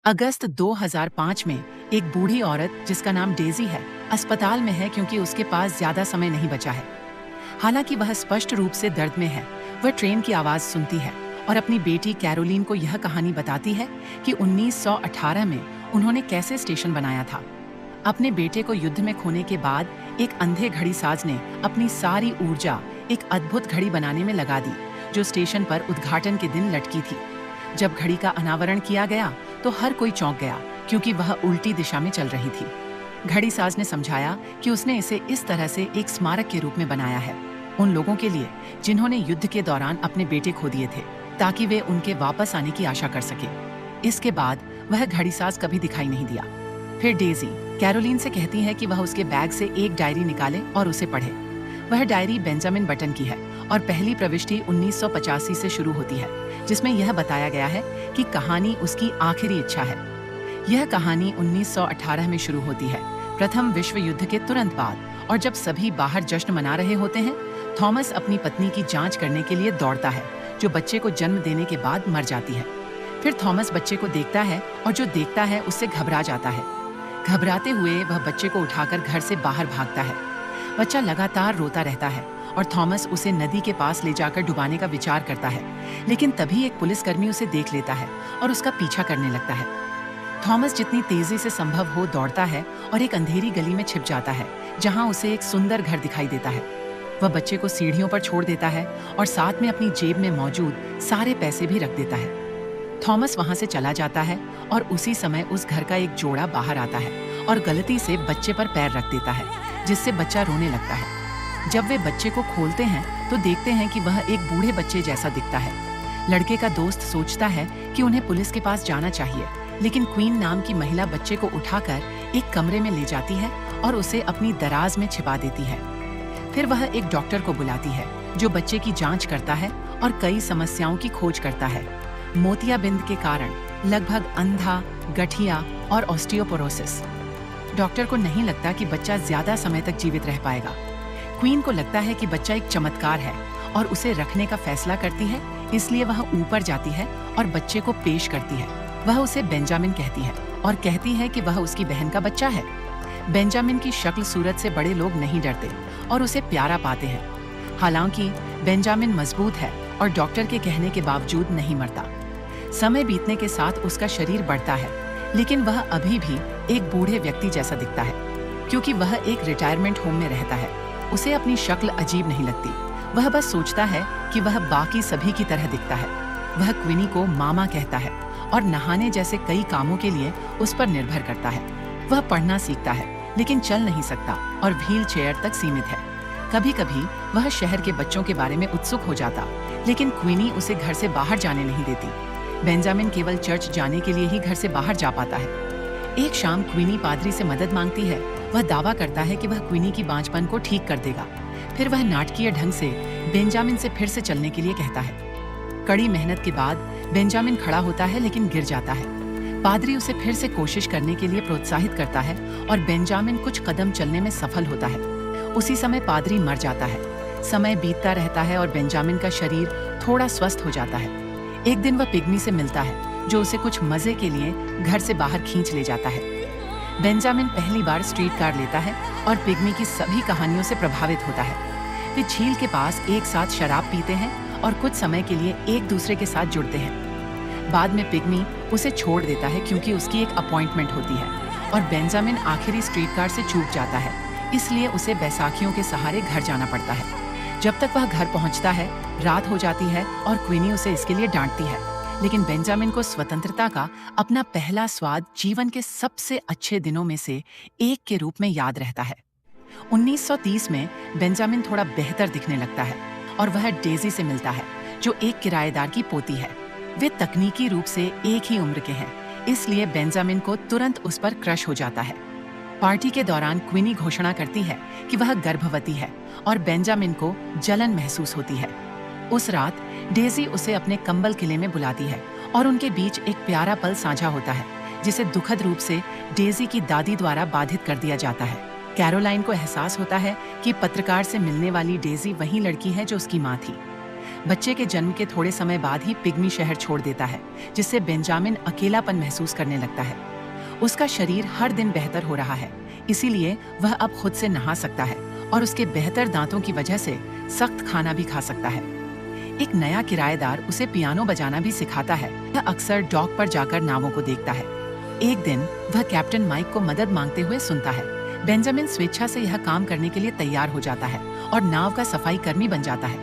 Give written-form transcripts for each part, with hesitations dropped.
अगस्त 2005 में एक बूढ़ी औरत जिसका नाम डेजी है, अस्पताल में है क्योंकि उसके पास ज्यादा समय नहीं बचा है। हालांकि वह स्पष्ट रूप से दर्द में है। वह ट्रेन की आवाज सुनती है और अपनी बेटी कैरोलीन को यह कहानी बताती है कि 1918 में उन्होंने कैसे स्टेशन बनाया था। अपने बेटे को युद्ध में खोने के बाद एक अंधे घड़ीसाज ने अपनी सारी ऊर्जा एक अद्भुत घड़ी बनाने में लगा दी, जो स्टेशन पर उद्घाटन के दिन लटकी थी। जब घड़ी का अनावरण किया गया तो हर कोई चौंक गया, क्योंकि वह उल्टी दिशा में चल रही थी। घड़ीसाज ने समझाया कि उसने इसे इस तरह से एक स्मारक के रूप में बनाया है, उन लोगों के लिए जिन्होंने युद्ध के दौरान अपने बेटे खो दिए थे, ताकि वे उनके वापस आने की आशा कर सके। इसके बाद वह घड़ीसाज कभी दिखाई नहीं दिया। फिर डेजी कैरोलीन से कहती है कि वह उसके बैग से एक डायरी निकाले और उसे पढ़े। वह डायरी बेंजामिन बटन की है और पहली प्रविष्टि 1985 से शुरू होती है, जिसमें यह बताया गया है कि कहानी उसकी आखिरी इच्छा है। यह कहानी 1918 में शुरू होती है, प्रथम विश्व युद्ध के तुरंत बाद, और जब सभी बाहर जश्न मना रहे होते हैं, थॉमस अपनी पत्नी की जांच करने के लिए दौड़ता है, जो बच्चे को जन्म देने के बाद मर जाती है। फिर थॉमस बच्चे को देखता है और जो देखता है उससे घबरा जाता है। घबराते हुए वह बच्चे को उठाकर घर से बाहर भागता है। बच्चा लगातार रोता रहता है और थॉमस उसे नदी के पास ले जाकर डुबाने का विचार करता है, लेकिन तभी एक पुलिसकर्मी उसे देख लेता है और उसका पीछा करने लगता है। थॉमस जितनी तेजी से संभव हो दौड़ता है और एक अंधेरी गली में छिप जाता है, जहां उसे एक सुंदर घर दिखाई देता है। वह बच्चे को सीढ़ियों पर छोड़ देता है और साथ में अपनी जेब में मौजूद सारे पैसे भी रख देता है। थॉमस वहां से चला जाता है और उसी समय उस घर का एक जोड़ा बाहर आता है और गलती से बच्चे पर पैर रख देता है, जिससे बच्चा रोने लगता है। जब वे बच्चे को खोलते हैं तो देखते हैं कि वह एक बूढ़े बच्चे जैसा दिखता है। लड़के का दोस्त सोचता है कि उन्हें पुलिस के पास जाना चाहिए, लेकिन क्वीन नाम की महिला बच्चे को उठाकर एक कमरे में ले जाती है और उसे अपनी दराज में छिपा देती है। फिर वह एक डॉक्टर को बुलाती है, जो बच्चे की जांच करता है और कई समस्याओं की खोज करता है। मोतियाबिंद के कारण लगभग अंधा, गठिया और ऑस्टियोपोरोसिस। डॉक्टर को नहीं लगता कि बच्चा ज्यादा समय तक जीवित रह पाएगा। क्वीन को लगता है कि बच्चा एक चमत्कार है और उसे रखने का फैसला करती है, इसलिए वह ऊपर जाती है और बच्चे को पेश करती है। वह उसे बेंजामिन कहती है और कहती है कि वह उसकी बहन का बच्चा है। बेंजामिन की शक्ल सूरत से बड़े लोग नहीं डरते और उसे प्यारा पाते हैं। हालांकि बेंजामिन मजबूत है और डॉक्टर के कहने के बावजूद नहीं मरता। समय बीतने के साथ उसका शरीर बढ़ता है, लेकिन वह अभी भी एक बूढ़े व्यक्ति जैसा दिखता है, क्योंकि वह एक रिटायरमेंट होम में रहता है। उसे अपनी शक्ल अजीब नहीं लगती। वह बस सोचता है कि वह बाकी सभी की तरह दिखता है। वह क्विनी को मामा कहता है और नहाने जैसे कई कामों के लिए उस पर निर्भर करता है। वह पढ़ना सीखता है, लेकिन चल नहीं सकता और व्हील चेयर तक सीमित है। कभी कभी वह शहर के बच्चों के बारे में उत्सुक हो जाता, लेकिन क्विनी उसे घर से बाहर जाने नहीं देती। बेंजामिन केवल चर्च जाने के लिए ही घर से बाहर जा पाता है। एक शाम क्विनी पादरी से मदद मांगती है। वह दावा करता है कि वह क्विनी की बांझपन को ठीक कर देगा। फिर वह नाटकीय ढंग से बेंजामिन से फिर से चलने के लिए कहता है। कड़ी मेहनत के बाद बेंजामिन खड़ा होता है, लेकिन गिर जाता है। पादरी उसे फिर से कोशिश करने के लिए प्रोत्साहित करता है और बेंजामिन कुछ कदम चलने में सफल होता है। उसी समय पादरी मर जाता है। समय बीतता रहता है और बेंजामिन का शरीर थोड़ा स्वस्थ हो जाता है। एक दिन वह पिग्मी से मिलता है, जो उसे कुछ मजे के लिए घर से बाहर खींच ले जाता है। बेंजामिन पहली बार स्ट्रीट कार लेता है और पिग्मी की सभी कहानियों से प्रभावित होता है। वे झील के पास एक साथ शराब पीते हैं और कुछ समय के लिए एक दूसरे के साथ जुड़ते हैं। बाद में पिग्मी उसे छोड़ देता है, क्योंकि उसकी एक अपॉइंटमेंट होती है, और बेंजामिन आखिरी स्ट्रीट कार से चूक जाता है, इसलिए उसे बैसाखियों के सहारे घर जाना पड़ता है। जब तक वह घर पहुंचता है, रात हो जाती है और क्विनी उसे इसके लिए डांटती है, लेकिन बेंजामिन को स्वतंत्रता का अपना पहला स्वाद जीवन के सबसे अच्छे दिनों में से एक के रूप में याद रहता है। 1930 में बेंजामिन थोड़ा बेहतर दिखने लगता है और वह डेजी से मिलता है, जो एक किराएदार की पोती है। वे तकनीकी रूप से एक ही उम्र के हैं, इसलिए बेंजामिन को तुरंत उस पर क्रश हो जाता है। पार्टी के दौरान क्विनी घोषणा करती है कि वह गर्भवती है और बेंजामिन को जलन महसूस होती है। उस रात डेजी उसे अपने कंबल किले में बुलाती है और उनके बीच एक प्यारा पल साझा होता है, जिसे दुखद रूप से डेजी की दादी द्वारा बाधित कर दिया जाता है। कैरोलाइन को एहसास होता है कि पत्रकार से मिलने वाली डेजी वही लड़की है जो उसकी माँ थी। बच्चे के जन्म के थोड़े समय बाद ही पिग्मी शहर छोड़ देता है, जिससे बेंजामिन अकेलापन महसूस करने लगता है। उसका शरीर हर दिन बेहतर हो रहा है, इसीलिए वह अब खुद से नहा सकता है और उसके बेहतर दांतों की वजह से सख्त खाना भी खा सकता है। एक नया किराएदार उसे पियानो बजाना भी सिखाता है। वह अक्सर डॉक पर जाकर नावों को देखता है। एक दिन वह कैप्टन माइक को मदद मांगते हुए सुनता है। बेंजामिन स्वेच्छा से यह काम करने के लिए तैयार हो जाता है और नाव का सफाई कर्मी बन जाता है।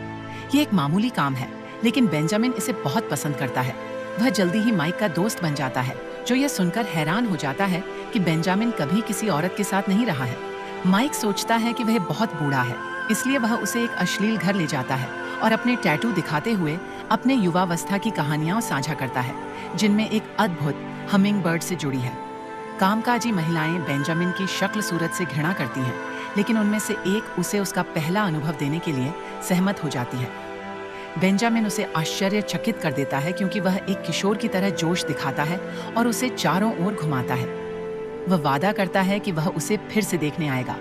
ये एक मामूली काम है, लेकिन बेंजामिन इसे बहुत पसंद करता है। वह जल्दी ही माइक का दोस्त बन जाता है, जो यह सुनकर हैरान हो जाता है कि बेंजामिन कभी किसी औरत के साथ नहीं रहा है। माइक सोचता है कि वह बहुत बूढ़ा है, इसलिए वह उसे एक अश्लील घर ले जाता है और अपने टैटू दिखाते हुए अपने युवावस्था की कहानियां साझा करता है, जिनमें एक अद्भुत हमिंग बर्ड से जुड़ी है। कामकाजी महिलाएं बेंजामिन की शक्ल सूरत से घृणा करती हैं, लेकिन उनमें से एक उसे उसका पहला अनुभव देने के लिए सहमत हो जाती है। बेंजामिन उसे आश्चर्यचकित कर देता है, क्योंकि वह एक किशोर की तरह जोश दिखाता है और उसे चारों ओर घुमाता है। वह वादा करता है कि वह उसे फिर से देखने आएगा।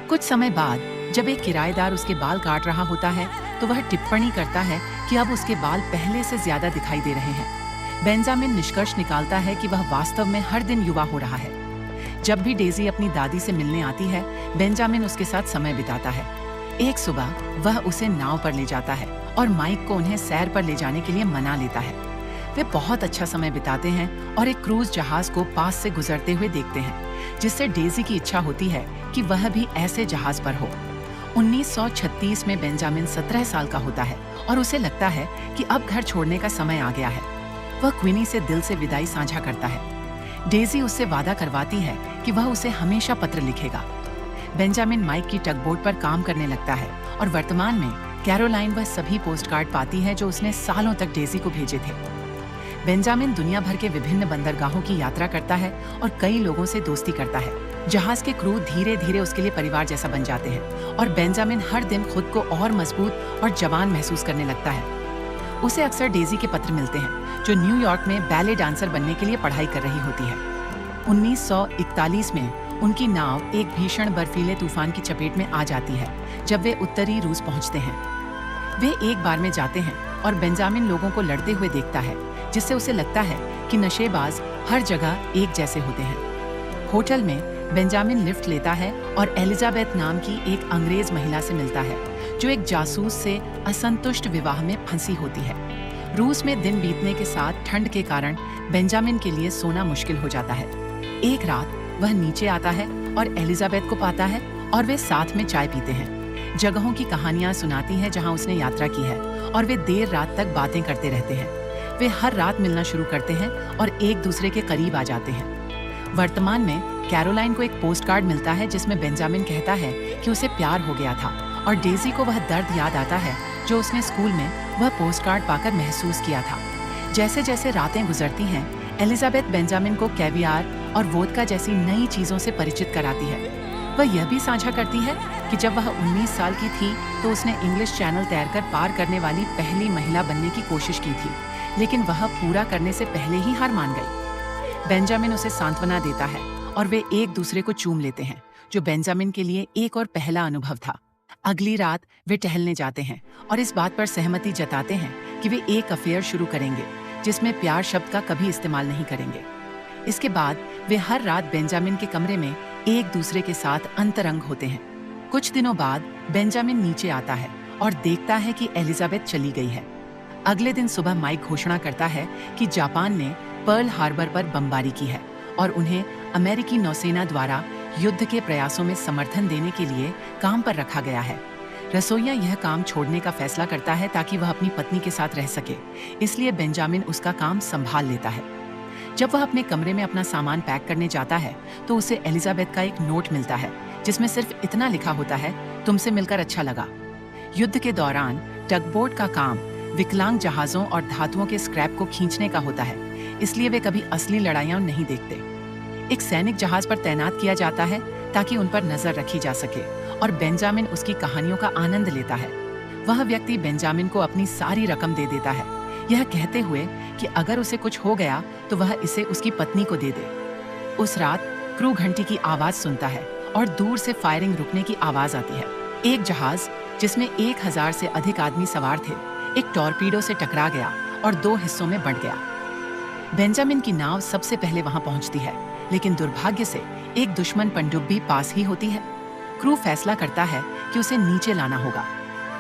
कुछ समय बाद जब एक किराएदार उसके बाल काट रहा होता है, तो वह टिप्पणी करता है कि अब उसके बाल पहले से ज्यादा दिखाई दे रहे हैं। बेंजामिन निष्कर्ष निकालता है कि वह वास्तव में हर दिन युवा हो रहा है। जब भी डेजी अपनी दादी से मिलने आती है, बेंजामिन उसके साथ समय बिताता है। एक सुबह वह उसे नाव पर ले जाता है और माइक को उन्हें सैर पर ले जाने के लिए मना लेता है। वे बहुत अच्छा समय बिताते हैं और एक क्रूज जहाज को पास से गुजरते हुए देखते हैं, जिससे डेजी की इच्छा होती है कि वह भी ऐसे जहाज पर हो। 1936 में बेंजामिन 17 साल का होता है और उसे लगता है कि अब घर छोड़ने का समय आ गया है। वह क्विनी से दिल से विदाई साझा करता है। डेजी उससे वादा करवाती है कि वह उसे हमेशा पत्र लिखेगा। बेंजामिन माइक की टगबोट पर काम करने लगता है और वर्तमान में कैरोलाइन वह सभी पोस्टकार्ड पाती है जो उसने सालों तक डेजी को भेजे थे। बेंजामिन दुनिया भर के विभिन्न बंदरगाहों की यात्रा करता है और कई लोगों से दोस्ती करता है। जहाज के क्रू धीरे धीरे उसके लिए परिवार जैसा बन जाते हैं और बेंजामिन हर दिन खुद को और मजबूत और जवान महसूस करने लगता है। उसे अक्सर डेजी के पत्र मिलते हैं, जो न्यूयॉर्क में बैले डांसर बनने के लिए पढ़ाई कर रही होती है। 1941 में उनकी नाव एक भीषण बर्फीले तूफान की चपेट में आ जाती है जब वे उत्तरी रूस पहुंचते हैं। वे एक बार में जाते हैं और बेंजामिन लोगों को लड़ते हुए देखता है, जिससे उसे लगता है कि नशेबाज हर जगह एक जैसे होते हैं। होटल में बेंजामिन लिफ्ट लेता है और एलिजाबेथ नाम की एक अंग्रेज महिला से मिलता है, जो एक जासूस से असंतुष्ट विवाह में फंसी होती है। रूस में दिन बीतने के साथ ठंड के कारण बेंजामिन के लिए सोना मुश्किल हो जाता है। एक रात वह नीचे आता है और एलिजाबेथ को पाता है और वे साथ में चाय पीते हैं। जगहों की कहानियां सुनाती हैं जहां उसने यात्रा की है और वे देर रात तक बातें करते रहते हैं। वे हर रात मिलना शुरू करते हैं और एक दूसरे के करीब आ जाते हैं। वर्तमान में कैरोलाइन को एक पोस्टकार्ड मिलता है जिसमें बेंजामिन कहता है कि उसे प्यार हो गया था और डेजी को वह दर्द याद आता है जो उसने स्कूल में वह पोस्टकार्ड पाकर महसूस किया था। जैसे जैसे रातें गुजरती हैं, एलिजाबेथ बेंजामिन को कैवियार और वोदका जैसी नई चीजों से परिचित कराती है। वह यह भी साझा करती है कि जब वह 19 साल की थी तो उसने इंग्लिश चैनल तैरकर पार करने वाली पहली महिला बनने की कोशिश की थी, लेकिन वह पूरा करने से पहले ही हार मान गई। बेंजामिन उसे सांत्वना देता है और वे एक दूसरे को चूम लेते हैं, जो बेंजामिन के लिए एक और पहला अनुभव था। अगली रात वे टहलने जाते हैं और इस बात पर सहमति जताते हैं कि वे एक अफेयर शुरू करेंगे जिसमें प्यार शब्द का कभी इस्तेमाल नहीं करेंगे। इसके बाद वे हर रात बेंजामिन के कमरे में एक दूसरे के साथ अंतरंग होते हैं। कुछ दिनों बाद बेंजामिन नीचे आता है और देखता है कि एलिजाबेथ चली गई है। अगले दिन सुबह माइक घोषणा करता है कि जापान ने पर्ल हार्बर पर बमबारी की है और उन्हें अमेरिकी नौसेना द्वारा युद्ध के प्रयासों में समर्थन देने के लिए काम पर रखा गया है। रसोइया यह काम छोड़ने का फैसला करता है ताकि वह अपनी पत्नी के साथ रह सके, इसलिए बेंजामिन उसका काम संभाल लेता है। जब वह अपने कमरे में अपना सामान पैक करने जाता है तो उसे एलिजाबेथ का एक नोट मिलता है जिसमें सिर्फ इतना लिखा होता है, तुमसे मिलकर अच्छा लगा। युद्ध के दौरान टगबोट का काम विकलांग जहाजों और धातुओं के स्क्रैप को खींचने का होता है, इसलिए वे कभी असली लड़ाइयां नहीं देखते। एक सैनिक जहाज पर तैनात किया जाता है ताकि उन पर नजर रखी जा सके और बेंजामिन उसकी कहानियों का आनंद लेता है। वह व्यक्ति बेंजामिन को अपनी सारी रकम दे देता है, यह कहते हुए कि अगर उसे कुछ हो गया तो वह इसे उसकी पत्नी को दे दे। उस रात क्रू घंटी की आवाज सुनता है और दूर से फायरिंग रुकने की आवाज आती है। एक जहाज जिसमें 1000 से अधिक आदमी सवार थे एक टॉर्पीडो से टकरा गया और 2 हिस्सों में बंट गया। बेंजामिन की नाव सबसे पहले वहां पहुंचती है, लेकिन दुर्भाग्य से एक दुश्मन पनडुब्बी पास ही होती है। क्रू फैसला करता है कि उसे नीचे लाना होगा।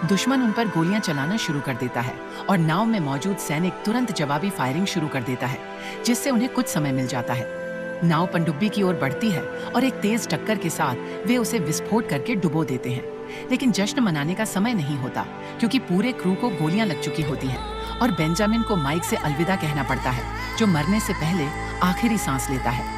दुश्मन उन पर गोलियां चलाना शुरू कर देता है और नाव में मौजूद सैनिक तुरंत जवाबी फायरिंग शुरू कर देता है, जिससे उन्हें कुछ समय मिल जाता है। नाव पनडुब्बी की ओर बढ़ती है और एक तेज टक्कर के साथ वे उसे विस्फोट करके डुबो देते हैं। लेकिन जश्न मनाने का समय नहीं होता, क्योंकि पूरे क्रू को गोलियां लग चुकी होती हैं और बेंजामिन को माइक से अलविदा कहना पड़ता है, जो मरने से पहले आखिरी सांस लेता है।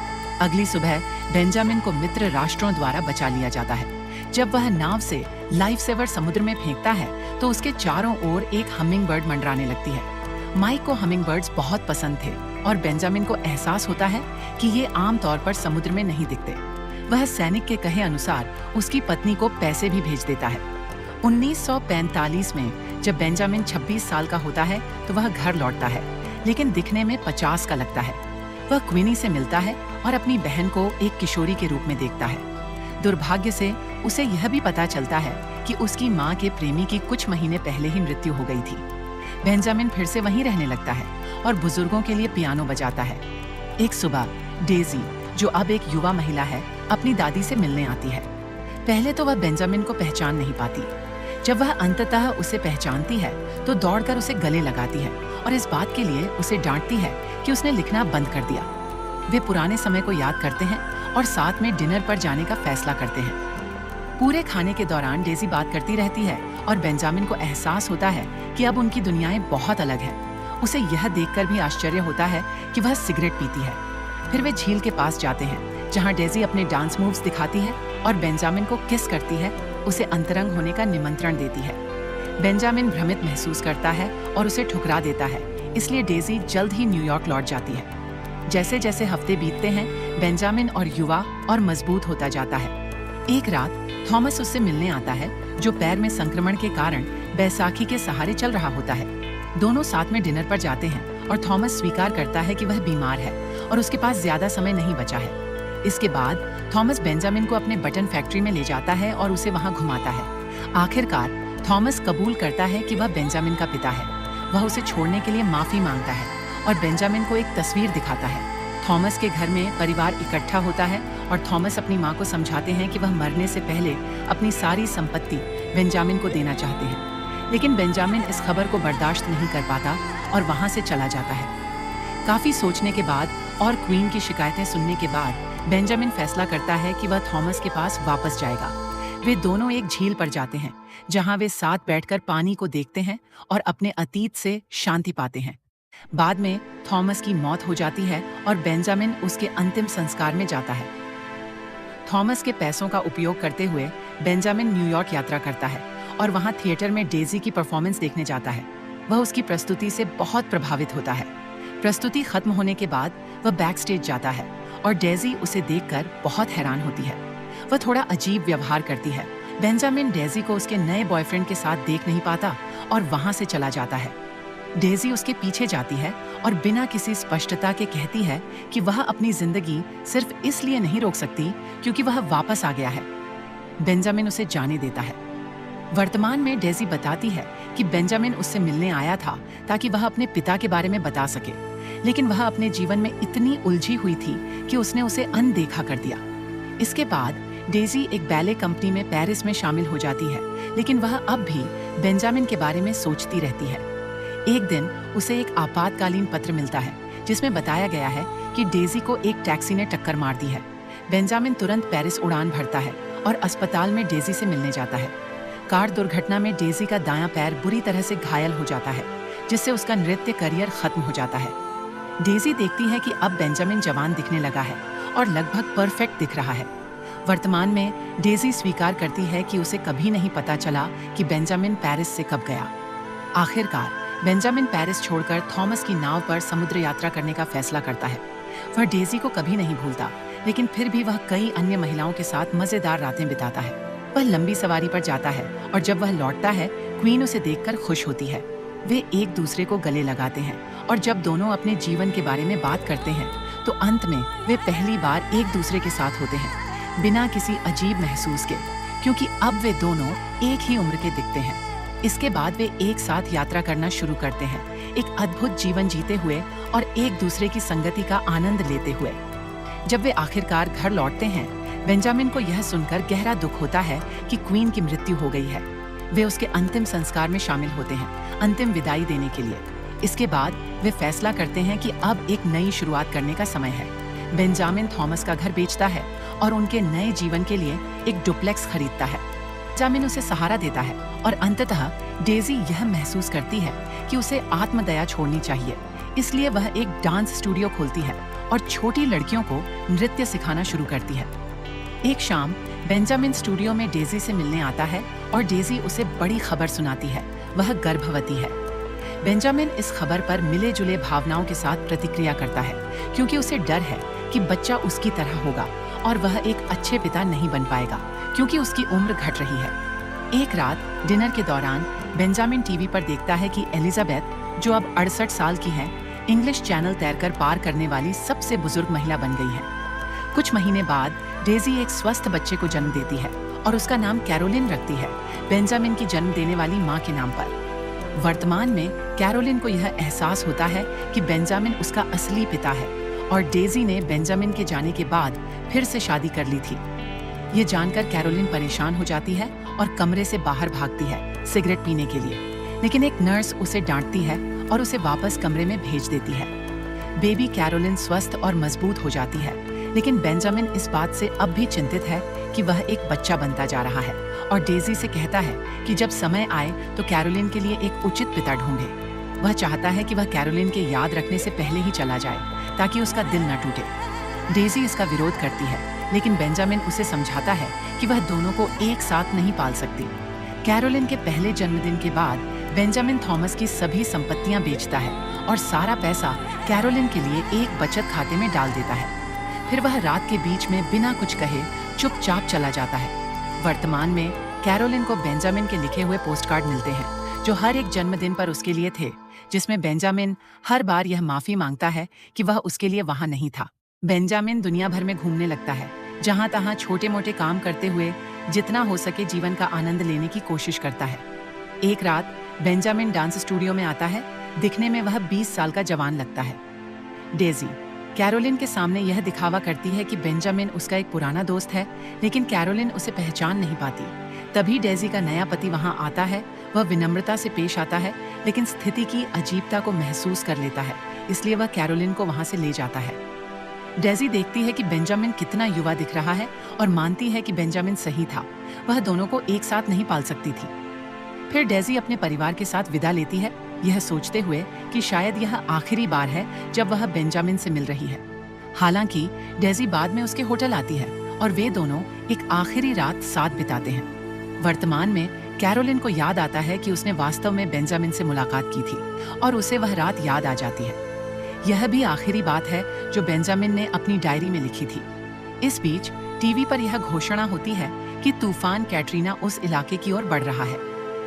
अगली सुबह बेंजामिन को मित्र राष्ट्रों द्वारा बचा लिया जाता है। जब वह नाव से लाइफ सेवर समुद्र में फेंकता है तो उसके चारों ओर एक हमिंग बर्ड मंडराने लगती है। माइक को हमिंग बर्ड्स बहुत पसंद थे और बेंजामिन को एहसास होता है कि ये आम तौर पर समुद्र में नहीं दिखते। वह सैनिक के कहे अनुसार उसकी पत्नी को पैसे भी भेज देता है। 1945 में जब बेंजामिन 26 साल का होता है तो वह घर लौटता है, लेकिन दिखने में 50 का लगता है। वह क्वीनी से मिलता है और अपनी बहन को एक किशोरी के रूप में देखता है। दुर्भाग्य से उसे यह भी पता चलता है कि उसकी माँ के प्रेमी की कुछ महीने पहले ही मृत्यु हो गई थी। बेंजामिन फिर से वहीं रहने लगता है और बुजुर्गों के लिए पियानो बजाता है। एक सुबह डेजी, जो अब एक युवा महिला है, अपनी दादी से मिलने आती है। पहले तो वह बेंजामिन को पहचान नहीं पाती। जब वह अंततः उसे पहचानती है तो दौड़कर उसे गले लगाती है और इस बात के लिए उसे डांटती है कि उसने लिखना बंद कर दिया। वे पुराने समय को याद करते हैं और साथ में डिनर पर जाने का फैसला करते हैं। पूरे खाने के दौरान डेजी बात करती रहती है और बेंजामिन को एहसास होता है कि अब उनकी दुनियाएं बहुत अलग हैं। उसे यह देखकर भी आश्चर्य होता है कि वह सिगरेट पीती है। फिर वे झील के पास जाते हैं, जहां डेजी अपने डांस मूव्स दिखाती है और बेंजामिन को किस करती है, उसे अंतरंग होने का निमंत्रण देती है। बेंजामिन भ्रमित महसूस करता है और उसे ठुकरा देता है, इसलिए डेजी जल्द ही न्यूयॉर्क लौट जाती है। जैसे जैसे हफ्ते बीतते हैं, बेंजामिन और युवा और मजबूत होता जाता है। एक रात थॉमस उससे मिलने आता है, जो पैर में संक्रमण के कारण बैसाखी के सहारे चल रहा होता है। दोनों साथ में डिनर पर जाते हैं और थॉमस स्वीकार करता है कि वह बीमार है और उसके पास ज्यादा समय नहीं बचा है। इसके बाद थॉमस बेंजामिन को अपने बटन फैक्ट्री में ले जाता है और उसे वहां घुमाता है। आखिरकार थॉमस कबूल करता है कि वह बेंजामिन का पिता है। वह उसे छोड़ने के लिए माफी मांगता है और बेंजामिन को एक तस्वीर दिखाता है। थॉमस के घर में परिवार इकट्ठा होता है और थॉमस अपनी मां को समझाते हैं कि वह मरने से पहले अपनी सारी संपत्ति बेंजामिन को देना चाहते हैं। लेकिन बेंजामिन इस खबर को बर्दाश्त नहीं कर पाता और वहां से चला जाता है। काफी सोचने के बाद और क्वीन की शिकायतें सुनने के बाद बेंजामिन फैसला करता है कि वह थॉमस के पास वापस जाएगा। वे दोनों एक झील पर जाते हैं, जहां वे साथ बैठकर पानी को देखते हैं और अपने अतीत से शांति पाते हैं। बाद में थॉमस की मौत हो जाती है और बेंजामिन उसके अंतिम संस्कार में जाता है। थॉमस के पैसों का उपयोग करते हुए बेंजामिन न्यूयॉर्क यात्रा करता है और वहां थिएटर में डेजी की परफॉर्मेंस देखने जाता है। वह उसकी प्रस्तुति से बहुत प्रभावित होता है। प्रस्तुति खत्म होने के बाद वह बैक स्टेज जाता है और डेजी उसे देखकर बहुत हैरान होती है। वह थोड़ा अजीब व्यवहार करती है। बेंजामिन डेजी को उसके नए बॉयफ्रेंड के साथ देख नहीं पाता और वहां से चला जाता है। डेजी उसके पीछे जाती है और बिना किसी स्पष्टता के कहती है कि वह अपनी जिंदगी सिर्फ इसलिए नहीं रोक सकती क्योंकि वह वापस आ गया है। बेंजामिन उसे जाने देता है। वर्तमान में डेजी बताती है कि बेंजामिन उससे मिलने आया था ताकि वह अपने पिता के बारे में बता सके, लेकिन वह अपने जीवन में इतनी उलझी हुई थी कि उसने उसे अनदेखा कर दिया। इसके बाद डेजी एक बैले कंपनी में पेरिस में शामिल हो जाती है, लेकिन वह अब भी बेंजामिन के बारे में सोचती रहती है। एक दिन उसे एक आपातकालीन पत्र मिलता है जिसमें बताया गया है कि डेजी को एक टैक्सी ने टक्कर मार दी है। बेंजामिन तुरंत पेरिस उड़ान भरता है और अस्पताल में डेजी से मिलने जाता है। कार दुर्घटना में डेजी का दायां पैर बुरी तरह से घायल हो जाता है, जिससे उसका नृत्य करियर खत्म हो जाता है। डेजी देखती है कि अब बेंजामिन जवान दिखने लगा है और लगभग परफेक्ट दिख रहा है। वर्तमान में डेजी स्वीकार करती है कि उसे कभी नहीं पता चला कि बेंजामिन पेरिस से कब गया। आखिरकार बेंजामिन पेरिस छोड़कर थॉमस की नाव पर समुद्र यात्रा करने का फैसला करता है। वह डेजी को कभी नहीं भूलता, लेकिन फिर भी वह कई अन्य महिलाओं के साथ मजेदार रातें बिताता है। वह लंबी सवारी पर जाता है और जब वह लौटता है, क्वीन उसे देखकर खुश होती है। वे एक दूसरे को गले लगाते हैं और जब दोनों अपने जीवन के बारे में बात करते हैं तो अंत में वे पहली बार एक दूसरे के साथ होते हैं, बिना किसी अजीब महसूस के, क्योंकि अब वे दोनों एक ही उम्र के दिखते हैं। इसके बाद वे एक साथ यात्रा करना शुरू करते हैं, एक अद्भुत जीवन जीते हुए और एक दूसरे की संगति का आनंद लेते हुए। जब वे आखिरकार घर लौटते हैं, बेंजामिन को यह सुनकर गहरा दुख होता है कि क्वीन की मृत्यु हो गई है। वे उसके अंतिम संस्कार में शामिल होते हैं, अंतिम विदाई देने के लिए। इसके बाद वे फैसला करते हैं कि अब एक नई शुरुआत करने का समय है। बेंजामिन थॉमस का घर बेचता है और उनके नए जीवन के लिए एक डुप्लेक्स खरीदता है। बेंजामिन उसे सहारा देता है और अंततः डेजी यह महसूस करती है कि उसे आत्मदया छोड़नी चाहिए। इसलिए वह एक डांस स्टूडियो खोलती है और छोटी लड़कियों को नृत्य सिखाना शुरू करती है। एक शाम बेंजामिन स्टूडियो में डेजी से मिलने आता है और डेजी उसे बड़ी खबर सुनाती है, वह गर्भवती है। बेंजामिन इस खबर पर मिले जुले भावनाओं के साथ प्रतिक्रिया करता है, क्योंकि उसे डर है कि बच्चा उसकी तरह होगा और वह एक अच्छे पिता नहीं बन पाएगा, क्योंकि उसकी उम्र घट रही है। एक रात डिनर के दौरान बेंजामिन टीवी पर देखता है कि एलिजाबेथ, जो अब 68 साल की है, इंग्लिश चैनल तैरकर पार करने वाली सबसे बुजुर्ग महिला बन गई है। कुछ महीने बाद डेजी एक स्वस्थ बच्चे को जन्म देती है और उसका नाम कैरोलिन रखती है, बेंजामिन की जन्म देने वाली माँ के नाम पर। वर्तमान में कैरोलिन को यह एहसास होता है कि बेंजामिन उसका असली पिता है और डेजी ने बेंजामिन के जाने के बाद फिर से शादी कर ली थी। ये जानकर कैरोलिन परेशान हो जाती है और कमरे से बाहर भागती है सिगरेट पीने के लिए, लेकिन एक नर्स उसे डांटती है और उसे वापस कमरे में भेज देती है। बेबी कैरोलिन स्वस्थ और मजबूत हो जाती है, लेकिन बेंजामिन इस बात से अब भी चिंतित है कि वह एक बच्चा बनता जा रहा है और डेजी से कहता है कि जब समय आए तो कैरोलिन के लिए एक उचित पिता ढूंढे। वह चाहता है कि वह कैरोलिन के याद रखने से पहले ही चला जाए ताकि उसका दिल न टूटे। डेजी इसका विरोध करती है, लेकिन बेंजामिन उसे समझाता है कि वह दोनों को एक साथ नहीं पाल सकती। कैरोलिन के पहले जन्मदिन के बाद बेंजामिन थॉमस की सभी संपत्तियां बेचता है और सारा पैसा कैरोलिन के लिए एक बचत खाते में डाल देता है। फिर वह रात के बीच में बिना कुछ कहे चुपचाप चला जाता है। वर्तमान में कैरोलिन को बेंजामिन के लिखे हुए पोस्टकार्ड मिलते हैं, जो हर एक जन्मदिन पर उसके लिए थे, जिसमें बेंजामिन हर बार यह माफी मांगता है कि वह उसके लिए वहां नहीं था। बेंजामिन दुनिया भर में घूमने लगता है, जहां तहां छोटे मोटे काम करते हुए जितना हो सके जीवन का आनंद लेने की कोशिश करता है। एक रात बेंजामिन डांस स्टूडियो में आता है। दिखने में वह 20 साल का जवान लगता है। डेजी कैरोलिन के सामने यह दिखावा करती है कि बेंजामिन उसका एक पुराना दोस्त है, लेकिन कैरोलिन उसे पहचान नहीं पाती। तभी डेजी का नया पति वहां आता है। वह विनम्रता से पेश आता है, लेकिन स्थिति की अजीबता को महसूस कर लेता है, इसलिए वह कैरोलिन को वहां से ले जाता है। डेजी देखती है कि बेंजामिन कितना युवा दिख रहा है और मानती है कि बेंजामिन सही था, वह दोनों को एक साथ नहीं पाल सकती थी। फिर डेजी अपने परिवार के साथ विदा लेती है, यह सोचते हुए कि शायद यह आखिरी बार है जब वह बेंजामिन से मिल रही है। हालांकि डेजी बाद में उसके होटल आती है और वे दोनों एक आखिरी रात साथ बिताते हैं। वर्तमान में कैरोलिन को याद आता है कि उसने वास्तव में बेंजामिन से मुलाकात की थी और उसे वह रात याद आ जाती है। यह भी आखिरी बात है जो बेंजामिन ने अपनी डायरी में लिखी थी। इस बीच टीवी पर यह घोषणा होती है कि तूफान कैटरीना उस इलाके की ओर बढ़ रहा है।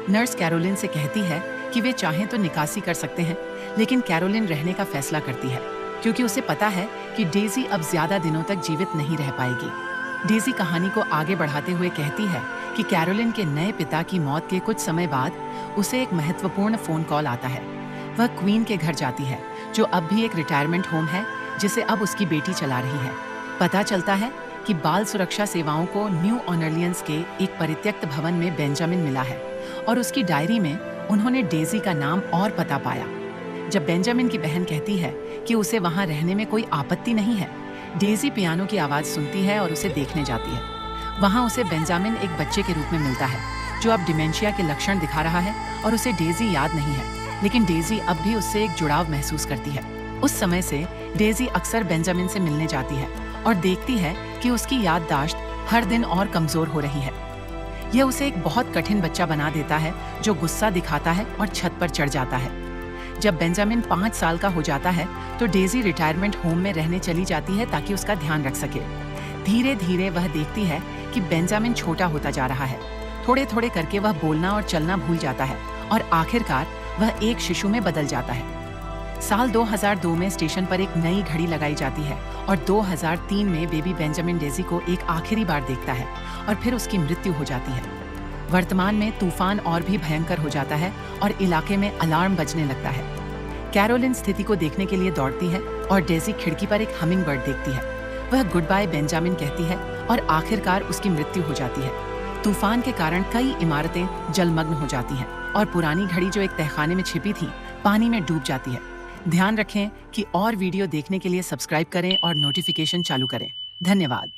नर्स कैरोलिन से कहती है कि वे चाहें तो निकासी कर सकते हैं, लेकिन कैरोलिन रहने का फैसला करती है, क्योंकि उसे पता है कि डेजी अब ज्यादा दिनों तक जीवित नहीं रह पाएगी। डेजी कहानी को आगे बढ़ाते हुए कहती है कि कैरोलिन के नए पिता की मौत के कुछ समय बाद उसे एक महत्वपूर्ण फोन कॉल आता है। वह क्वीन के घर जाती है, जो अब भी एक रिटायरमेंट होम है, जिसे अब उसकी बेटी चला रही है। पता चलता है कि बाल सुरक्षा सेवाओं को न्यू ऑर्लियंस के एक परित्यक्त भवन में बेंजामिन मिला है और उसकी डायरी में उन्होंने डेजी का नाम और पता पाया। जब बेंजामिन की बहन कहती है कि उसे वहां रहने में कोई आपत्ति नहीं है, डेजी पियानो की आवाज सुनती है और उसे देखने जाती है। वहां उसे बेंजामिन एक बच्चे के रूप में मिलता है, जो अब डिमेंशिया के लक्षण दिखा रहा है और उसे डेजी याद नहीं है, लेकिन डेजी अब भी उससे एक जुड़ाव महसूस करती है। उस समय से डेजी अक्सर बेंजामिन से मिलने जाती है और देखती है कि उसकी याददाश्त हर दिन और कमजोर हो रही है। यह उसे एक बहुत कठिन बच्चा बना देता है, जो गुस्सा दिखाता है और छत पर चढ़ जाता है। जब बेंजामिन 5 साल का हो जाता है तो डेजी रिटायरमेंट होम में रहने चली जाती है ताकि उसका ध्यान रख सके। धीरे धीरे वह देखती है कि बेंजामिन छोटा होता जा रहा है। थोड़े थोड़े करके वह बोलना और चलना भूल जाता है और आखिरकार वह एक शिशु में बदल जाता है। साल 2002 में स्टेशन पर एक नई घड़ी लगाई जाती है और 2003 में बेबी बेंजामिन डेजी को एक आखिरी बार देखता है और फिर उसकी मृत्यु हो जाती है। वर्तमान में तूफान और भी भयंकर हो जाता है और इलाके में अलार्म बजने लगता है। कैरोलिन स्थिति को देखने के लिए दौड़ती है और डेजी खिड़की पर एक हमिंगबर्ड देखती है। वह गुड बाय बेंजामिन कहती है और आखिरकार उसकी मृत्यु हो जाती है। तूफान के कारण कई इमारतें जलमग्न हो जाती हैं और पुरानी घड़ी जो एक तहखाने में छिपी थी, पानी में डूब जाती है। ध्यान रखें कि और वीडियो देखने के लिए सब्सक्राइब करें और नोटिफिकेशन चालू करें। धन्यवाद।